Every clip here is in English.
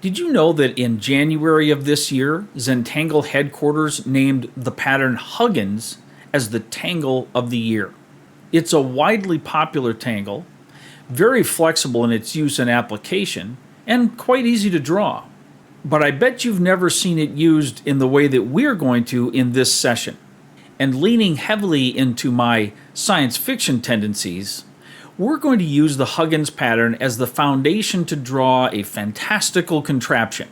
Did you know that in January of this year, Zentangle headquarters named the pattern Huggins as the Tangle of the Year? It's a widely popular tangle, very flexible in its use and application, and quite easy to draw. But I bet you've never seen it used in the way that we're going to in this session. And leaning heavily into my science fiction tendencies, we're going to use the Huggins pattern as the foundation to draw a fantastical contraption.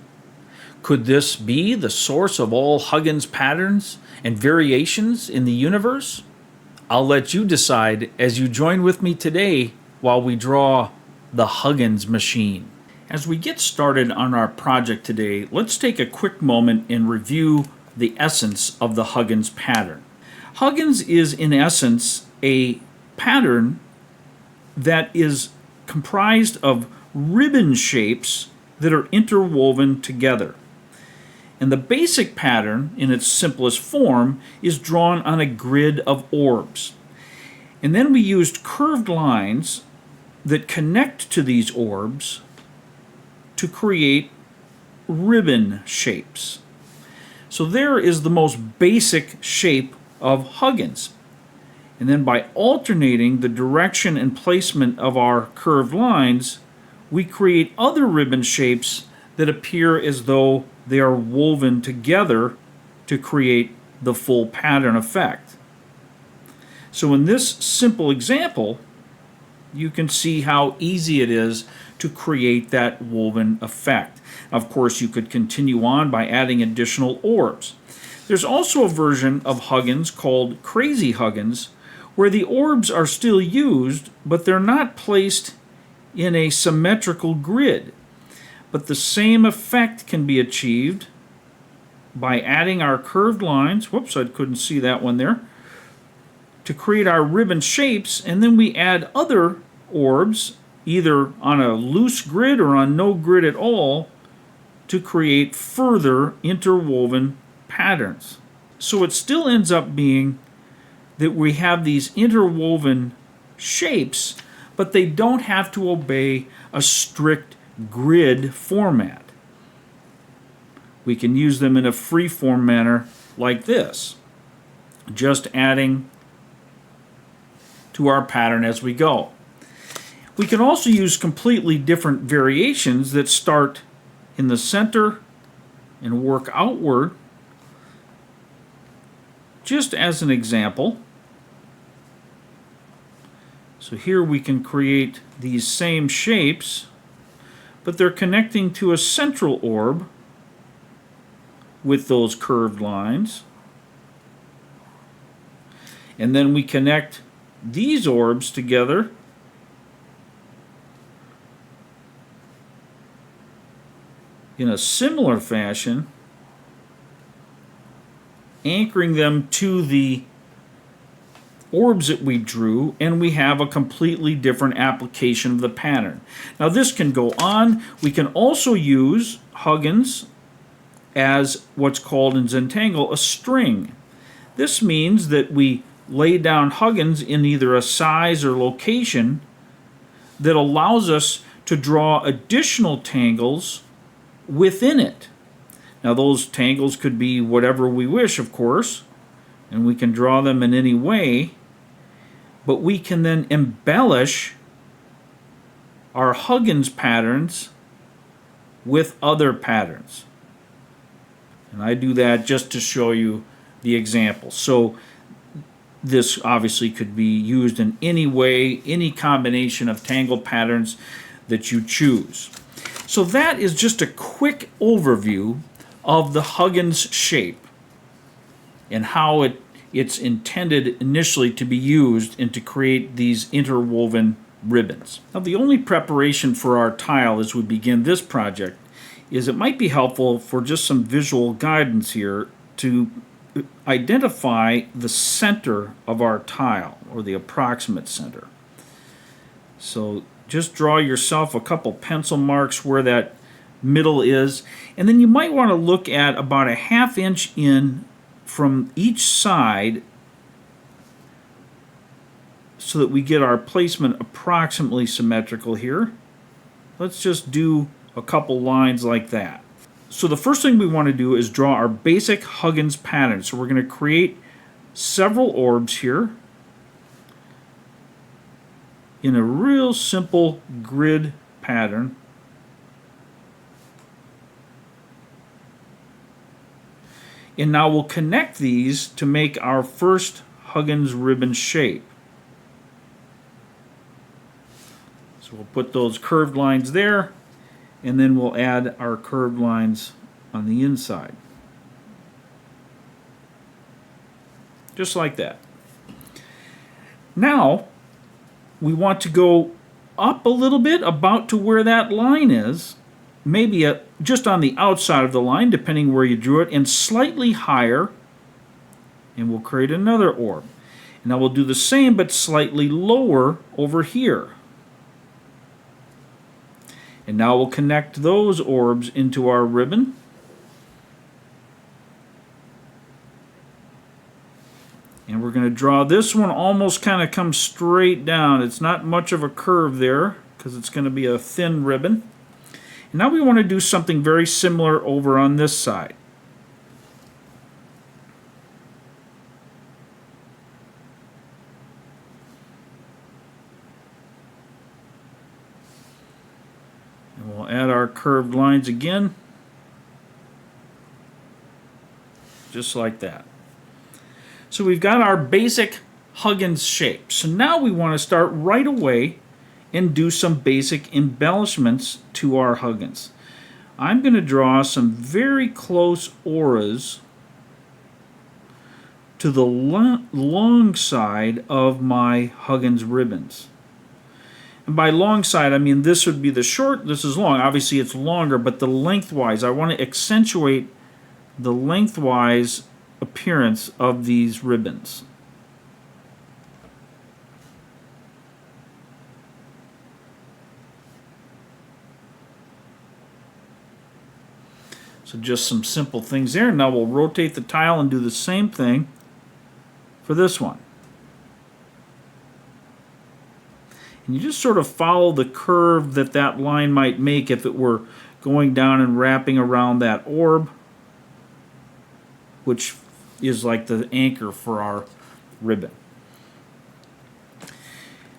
Could this be the source of all Huggins patterns and variations in the universe? I'll let you decide as you join with me today while we draw the Huggins Machine. As we get started on our project today, let's take a quick moment and review the essence of the Huggins pattern. Huggins is in essence a pattern that is comprised of ribbon shapes that are interwoven together. And the basic pattern, in its simplest form, is drawn on a grid of orbs. And then we used curved lines that connect to these orbs to create ribbon shapes. So there is the most basic shape of Huggins. And then by alternating the direction and placement of our curved lines, we create other ribbon shapes that appear as though they are woven together to create the full pattern effect. So in this simple example, you can see how easy it is to create that woven effect. Of course, you could continue on by adding additional orbs. There's also a version of Huggins called Crazy Huggins, where the orbs are still used, but they're not placed in a symmetrical grid. But the same effect can be achieved by adding our curved lines, whoops, I couldn't see that one there, to create our ribbon shapes, and then we add other orbs, either on a loose grid or on no grid at all, to create further interwoven patterns. So it still ends up being that we have these interwoven shapes, but they don't have to obey a strict grid format. We can use them in a free-form manner like this, just adding to our pattern as we go. We can also use completely different variations that start in the center and work outward. Just as an example, so here we can create these same shapes, but they're connecting to a central orb with those curved lines. And then we connect these orbs together in a similar fashion, anchoring them to the orbs that we drew, and we have a completely different application of the pattern. Now this can go on. We can also use Huggins as what's called in Zentangle a string. This means that we lay down Huggins in either a size or location that allows us to draw additional tangles within it. Now those tangles could be whatever we wish, of course, and we can draw them in any way, but we can then embellish our Huggins patterns with other patterns. And I do that just to show you the example. So this obviously could be used in any way, any combination of tangle patterns that you choose. So that is just a quick overview of the Huggins shape and how it's intended initially to be used and to create these interwoven ribbons. Now the only preparation for our tile as we begin this project is it might be helpful for just some visual guidance here to identify the center of our tile, or the approximate center. So just draw yourself a couple pencil marks where that middle is, and then you might want to look at about a ½ inch in from each side so that we get our placement approximately symmetrical here. Let's just do a couple lines like that. So the first thing we want to do is draw our basic Huggins pattern. So we're going to create several orbs here in a real simple grid pattern. And now we'll connect these to make our first Huggins ribbon shape. So we'll put those curved lines there, and then we'll add our curved lines on the inside. Just like that. Now, we want to go up a little bit, about to where that line is, maybe just on the outside of the line, depending where you drew it, and slightly higher, and we'll create another orb. And now we'll do the same, but slightly lower over here. And now we'll connect those orbs into our ribbon. And we're going to draw this one almost kind of comes straight down. It's not much of a curve there because it's going to be a thin ribbon. And now we want to do something very similar over on this side. And we'll add our curved lines again, just like that. So we've got our basic Huggins shape. So now we want to start right away and do some basic embellishments to our Huggins. I'm going to draw some very close auras to the long side of my Huggins ribbons. And by long side, I mean this would be the short, this is long. Obviously it's longer, but the lengthwise, I want to accentuate the lengthwise appearance of these ribbons. So just some simple things there. Now we'll rotate the tile and do the same thing for this one. And you just sort of follow the curve that that line might make if it were going down and wrapping around that orb, which is like the anchor for our ribbon.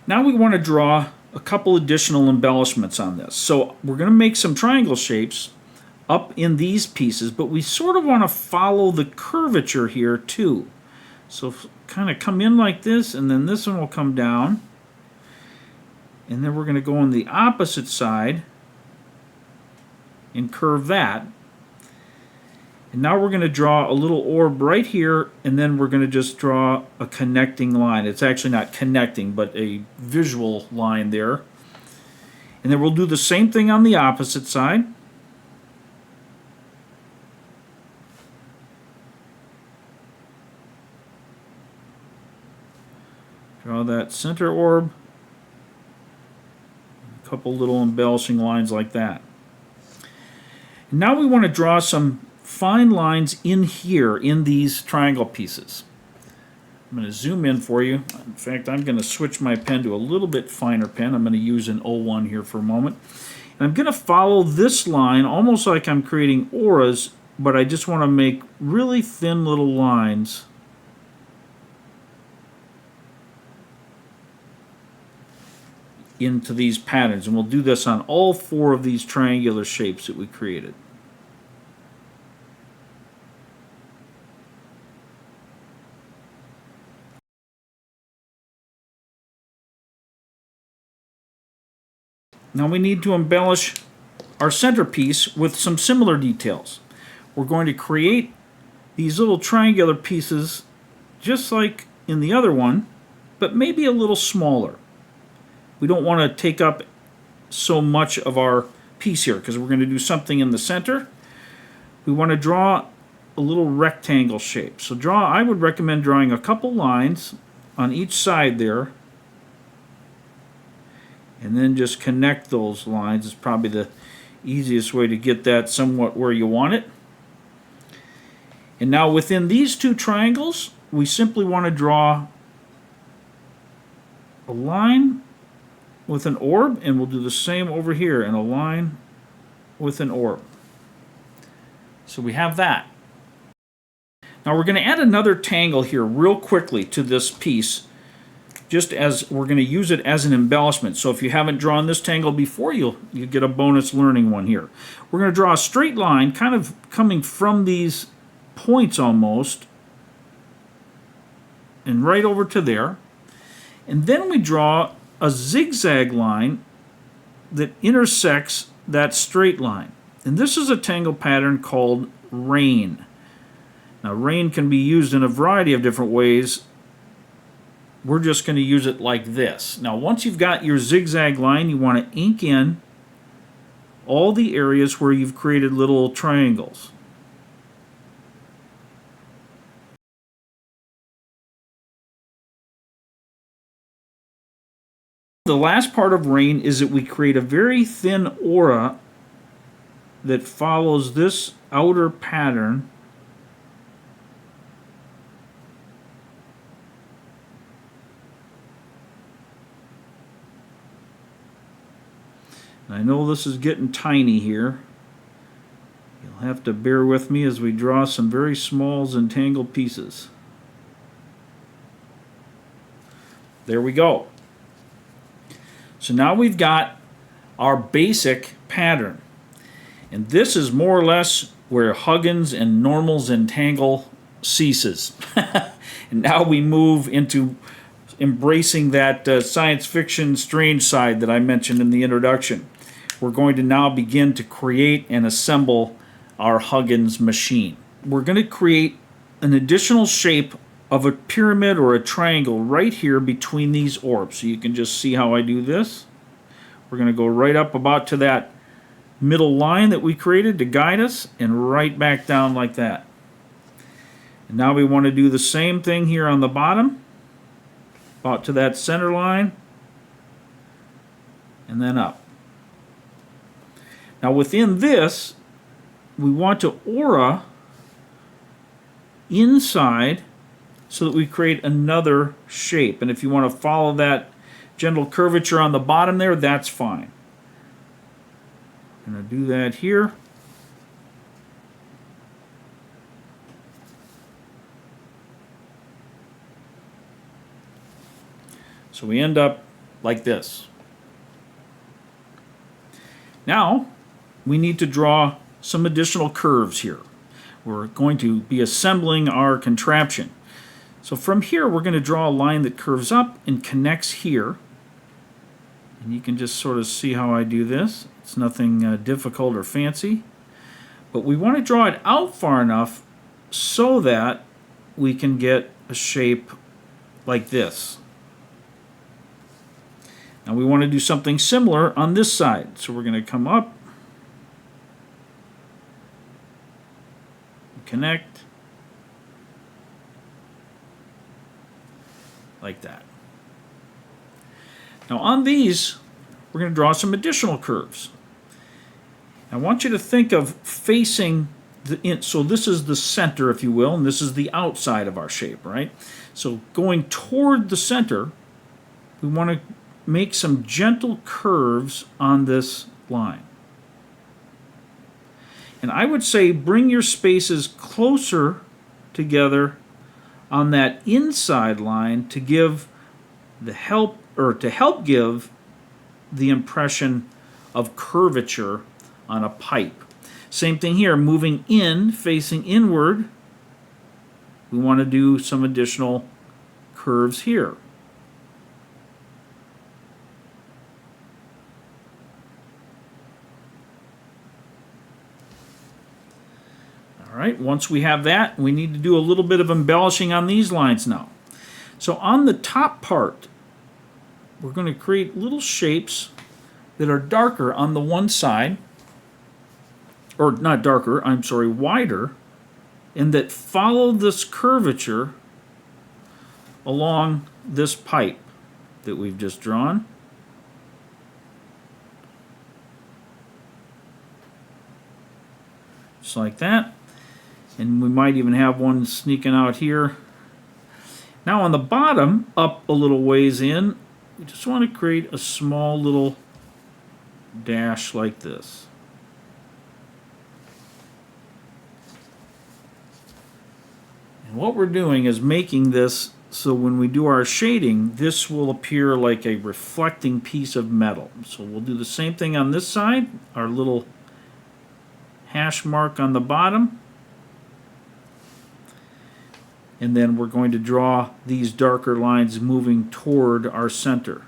Now we want to draw a couple additional embellishments on this. So we're going to make some triangle shapes up in these pieces, but we sort of want to follow the curvature here too. So kind of come in like this, and then this one will come down. And then we're going to go on the opposite side and curve that. And now we're going to draw a little orb right here, and then we're going to just draw a connecting line. It's actually not connecting, but a visual line there. And then we'll do the same thing on the opposite side. Draw that center orb. A couple little embellishing lines like that. And now we want to draw some fine lines in here in these triangle pieces. I'm going to zoom in for you. In fact, I'm going to switch my pen to a little bit finer pen. I'm going to use an 01 here for a moment. And I'm going to follow this line almost like I'm creating auras, but I just want to make really thin little lines into these patterns. And we'll do this on all four of these triangular shapes that we created. Now we need to embellish our centerpiece with some similar details. We're going to create these little triangular pieces just like in the other one, but maybe a little smaller. We don't want to take up so much of our piece here because we're going to do something in the center. We want to draw a little rectangle shape. So I would recommend drawing a couple lines on each side there, and then just connect those lines. Is probably the easiest way to get that somewhat where you want it. And now within these two triangles, we simply want to draw a line with an orb, and we'll do the same over here, and a line with an orb. So we have that. Now we're going to add another tangle here real quickly to this piece, just as we're going to use it as an embellishment. So if you haven't drawn this tangle before, you get a bonus learning one here. We're going to draw a straight line kind of coming from these points almost and right over to there. And then we draw a zigzag line that intersects that straight line. And this is a tangle pattern called rain. Now rain can be used in a variety of different ways. We're just going to use it like this. Now once you've got your zigzag line, you want to ink in all the areas where you've created little triangles. The last part of rain is that we create a very thin aura that follows this outer pattern. I know this is getting tiny here. You'll have to bear with me as we draw some very small Zentangle pieces. There we go. So now we've got our basic pattern. And this is more or less where Huggins and normal Zentangle ceases. And now we move into embracing that science fiction strange side that I mentioned in the introduction. We're going to now begin to create and assemble our Huggins machine. We're going to create an additional shape of a pyramid or a triangle right here between these orbs. So you can just see how I do this. We're going to go right up about to that middle line that we created to guide us and right back down like that. And now we want to do the same thing here on the bottom, about to that center line and then up. Now within this, we want to aura inside so that we create another shape. And if you want to follow that gentle curvature on the bottom there, that's fine. I'm going to do that here. So we end up like this. Now, we need to draw some additional curves here. We're going to be assembling our contraption. So from here, we're going to draw a line that curves up and connects here. And you can just sort of see how I do this. It's nothing difficult or fancy. But we want to draw it out far enough so that we can get a shape like this. Now we want to do something similar on this side. So we're going to come up, connect, like that. Now on these, we're going to draw some additional curves. I want you to think of facing so this is the center, if you will, and this is the outside of our shape, right? So going toward the center, we want to make some gentle curves on this line. And I would say bring your spaces closer together on that inside line to give the help give the impression of curvature on a pipe. Same thing here, moving in, facing inward, we want to do some additional curves here. All right, once we have that, we need to do a little bit of embellishing on these lines now. So on the top part, we're going to create little shapes that are darker on the one side, or not darker, I'm sorry, wider, and that follow this curvature along this pipe that we've just drawn. Just like that. And we might even have one sneaking out here. Now on the bottom, up a little ways in, we just want to create a small little dash like this. what we're doing is making this so when we do our shading, this will appear like a reflecting piece of metal. So we'll do the same thing on this side, our little hash mark on the bottom. And then we're going to draw these darker lines moving toward our center.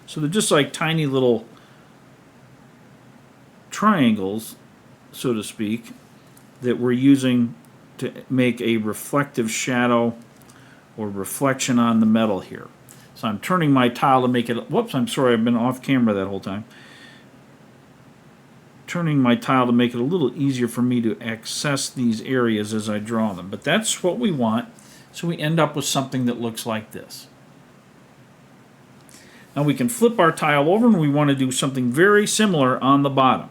So they're just like tiny little triangles, so to speak, that we're using to make a reflective shadow or reflection on the metal here. So I'm turning my tile to make it, whoops, I'm sorry, I've been off camera that whole time. Turning my tile to make it a little easier for me to access these areas as I draw them. But that's what we want, so we end up with something that looks like this. Now we can flip our tile over and we want to do something very similar on the bottom.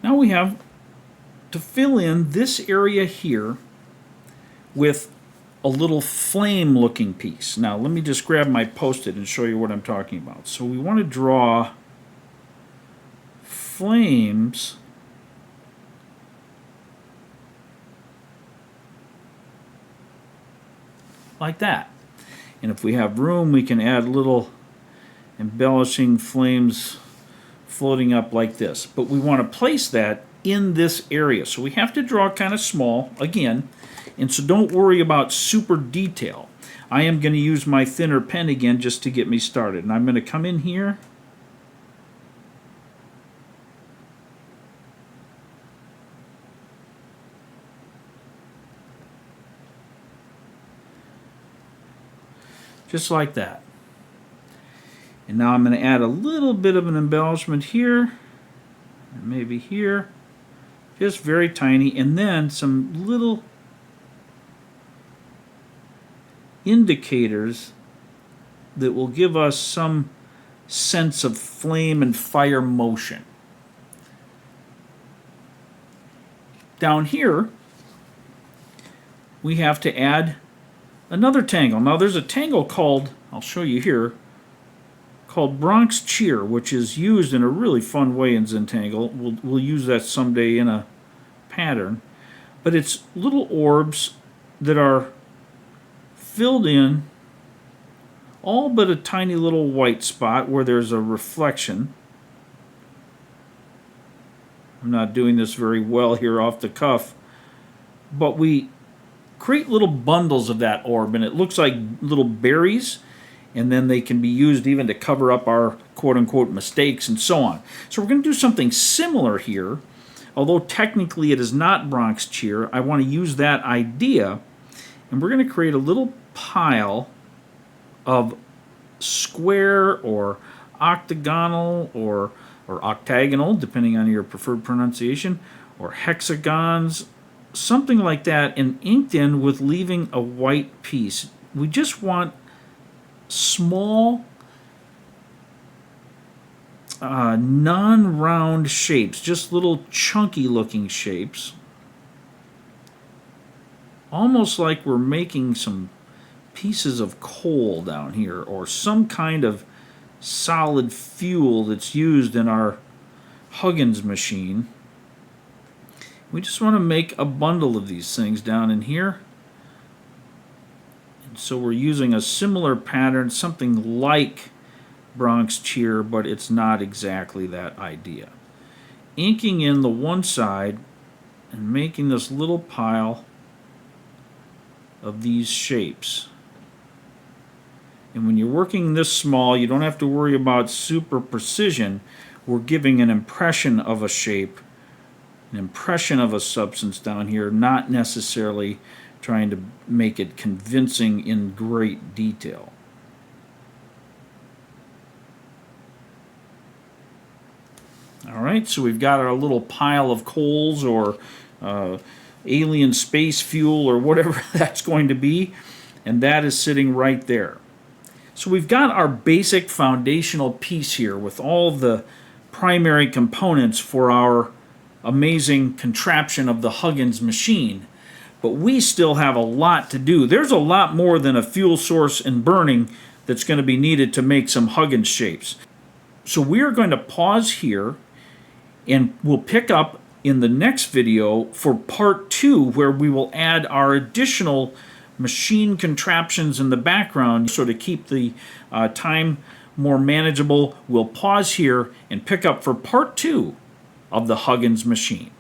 Now we have to fill in this area here with a little flame looking piece. Now let me just grab my post-it and show you what I'm talking about. So we want to draw flames like that. And if we have room, we can add little embellishing flames floating up like this. But we want to place that in this area. So we have to draw kind of small, again, and so don't worry about super detail. I am going to use my thinner pen again just to get me started. And I'm going to come in here. Just like that. And now I'm going to add a little bit of an embellishment here, and maybe here, just very tiny, and then some little indicators that will give us some sense of flame and fire motion. Down here, we have to add another tangle. Now there's a tangle called, I'll show you here, called Bronx Cheer, which is used in a really fun way in Zentangle. We'll use that someday in a pattern. But it's little orbs that are filled in all but a tiny little white spot where there's a reflection. I'm not doing this very well here off the cuff, but we create little bundles of that orb, and it looks like little berries, and then they can be used even to cover up our quote-unquote mistakes and so on. So we're going to do something similar here. Although technically it is not Bronx Cheer, I want to use that idea, and we're going to create a little pile of square or octagonal or octagonal, depending on your preferred pronunciation, or hexagons, something like that, and inked in with leaving a white piece. We just want small non-round shapes, just little chunky looking shapes, almost like we're making some pieces of coal down here or some kind of solid fuel that's used in our Huggins machine. We just want to make a bundle of these things down in here. And so we're using a similar pattern, something like Bronx Cheer, but it's not exactly that idea. Inking in the one side and making this little pile of these shapes. And when you're working this small, you don't have to worry about super precision. We're giving an impression of a shape, an impression of a substance down here, not necessarily trying to make it convincing in great detail. All right, so we've got our little pile of coals or alien space fuel or whatever that's going to be, and that is sitting right there. So we've got our basic foundational piece here with all the primary components for our amazing contraption of the Huggins machine. But we still have a lot to do. There's a lot more than a fuel source and burning that's going to be needed to make some Huggins shapes. So we are going to pause here, and we'll pick up in the next video for part 2, where we will add our additional machine contraptions in the background, so to keep the time more manageable. We'll pause here and pick up for part 2 of the Huggins machine.